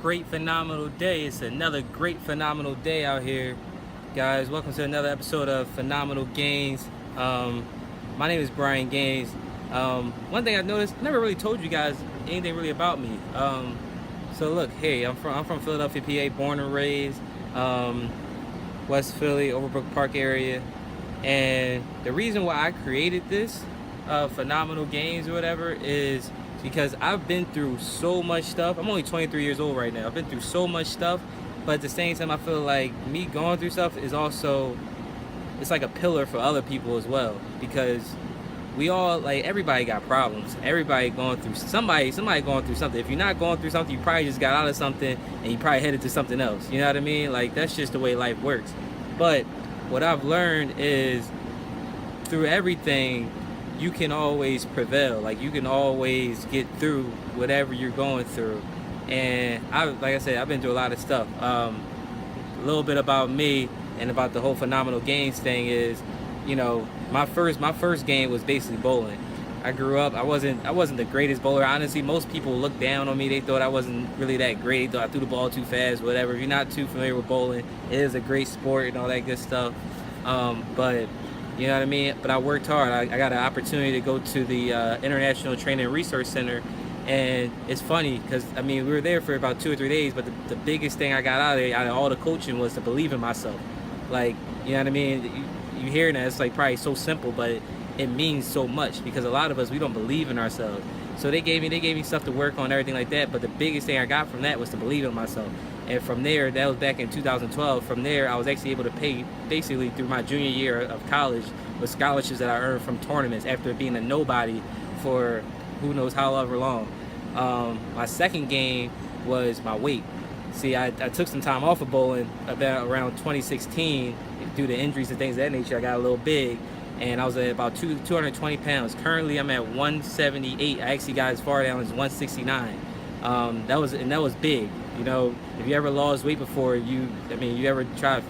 great, phenomenal day. It's another great, phenomenal day out here, guys. Welcome to another episode of Phenomenal Gains. My name is Brian Gaines. One thing I've noticed, I never really told you guys anything really about me. So look, hey, I'm from Philadelphia, PA, born and raised, West Philly, Overbrook Park area. And the reason why I created this Phenomenal Gains or whatever is because I've been through so much stuff. I'm only 23 years old right now. I've been through so much stuff, but at the same time, I feel like me going through stuff is also, it's like a pillar for other people as well, because we all, like, everybody got problems. Everybody going through somebody going through something. If you're not going through something, you probably just got out of something and you probably headed to something else. You know what I mean? Like, that's just the way life works. But what I've learned is through everything, you can always prevail. Like, you can always get through whatever you're going through. And like I said, I've been through a lot of stuff. A little bit about me and about the whole Phenomenal Gains thing is, you know, my first game was basically bowling. I grew up, I wasn't the greatest bowler. Honestly, most people looked down on me. They thought I wasn't really that great. They thought I threw the ball too fast, whatever. If you're not too familiar with bowling, it is a great sport and all that good stuff. But you know what I mean? But I worked hard. I got an opportunity to go to the International Training and Research Center. And it's funny because, I mean, we were there for about 2 or 3 days, but the biggest thing I got out of it, out of all the coaching, was to believe in myself. Like, you know what I mean? You hear that, it's like probably so simple, but it means so much, because a lot of us, we don't believe in ourselves. So they gave me stuff to work on, everything like that. But the biggest thing I got from that was to believe in myself. And from there, that was back in 2012. From there, I was actually able to pay basically through my junior year of college with scholarships that I earned from tournaments after being a nobody for who knows how long. My second game was my weight. See, I took some time off of bowling around 2016 due to injuries and things of that nature. I got a little big, and I was at about 220 pounds. Currently, I'm at 178. I actually got as far down as 169. That was big. You know, if you ever lost weight before, you ever try,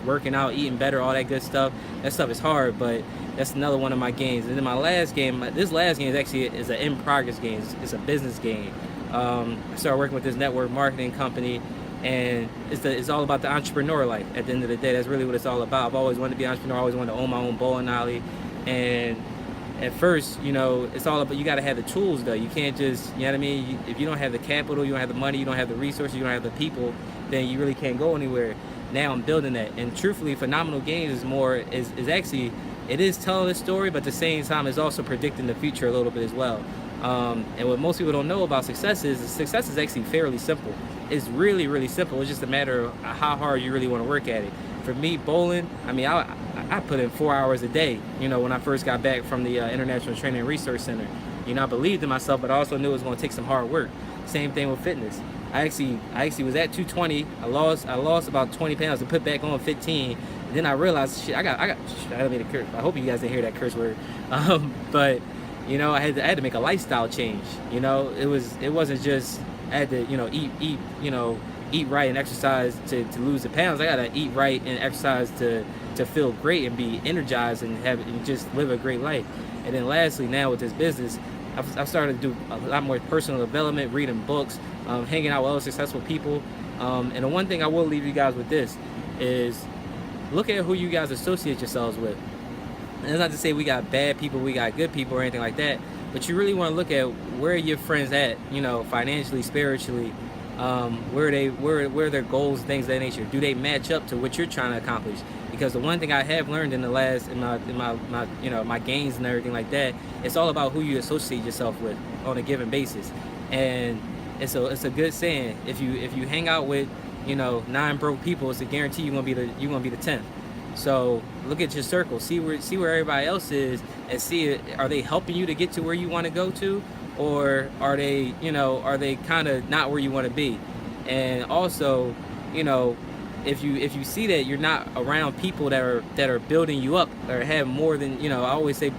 working out, eating better, all that good stuff, that stuff is hard, but that's another one of my games. And then my last game, this last game is actually an in-progress game. It's a business game. I started working with this network marketing company, and it's all about the entrepreneur life. At the end of the day, that's really what it's all about. I've always wanted to be an entrepreneur. I always wanted to own my own bowling alley. And at first, it's all about, you got to have the tools, though. You can't just, you know what I mean? If you don't have the capital, you don't have the money, you don't have the resources, you don't have the people, then you really can't go anywhere. Now I'm building that. And truthfully, Phenomenal Gains is actually, it is telling the story, but at the same time, it's also predicting the future a little bit as well. And what most people don't know about success is actually fairly simple. It's really, really simple. It's just a matter of how hard you really want to work at it. For me, bowling, I put in 4 hours a day, when I first got back from the International Training and Research Center. I believed in myself, but I also knew it was going to take some hard work. Same thing with fitness. I actually was at 220. I lost about 20 pounds and put back on 15. And then I realized, shit, I don't mean to curse. I hope you guys didn't hear that curse word. But I had to make a lifestyle change. It wasn't just I had to eat right and exercise to lose the pounds. I gotta eat right and exercise to feel great and be energized and just live a great life. And then lastly, now with this business, I've started to do a lot more personal development, reading books, hanging out with other successful people. And the one thing I will leave you guys with this is, look at who you guys associate yourselves with. And it's not to say we got bad people, we got good people or anything like that, but you really want to look at where your friends at, financially, spiritually, where are their goals, things of that nature. Do they match up to what you're trying to accomplish? Because the one thing I have learned in my gains and everything like that, it's all about who you associate yourself with on a given basis. And it's a good saying. If you hang out with 9 broke people, it's a guarantee you're gonna be the 10th. So look at your circle, see where everybody else is, and see, are they helping you to get to where you want to go to, or are they kind of not where you want to be? And also, if you see that you're not around people that are building you up or have more than, I always say,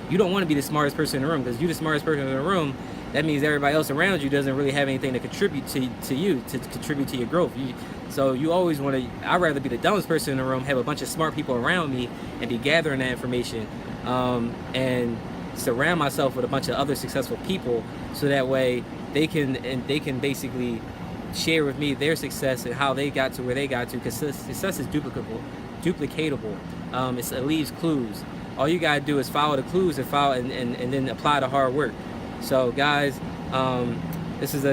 you don't want to be the smartest person in the room, because you're the smartest person in the room. That means everybody else around you doesn't really have anything to contribute to you, to contribute to your growth. So you always want to, I'd rather be the dumbest person in the room, have a bunch of smart people around me, and be gathering that information, and surround myself with a bunch of other successful people, so that way they can basically share with me their success and how they got to where they got to, because success is duplicatable. It leaves clues. All you gotta do is follow the clues and and then apply the hard work. So guys, this is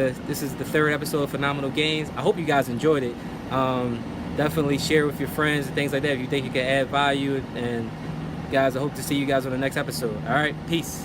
the third episode of Phenomenal Gains. I hope you guys enjoyed it. Definitely share with your friends and things like that if you think you can add value. And guys, I hope to see you guys on the next episode. All right, peace.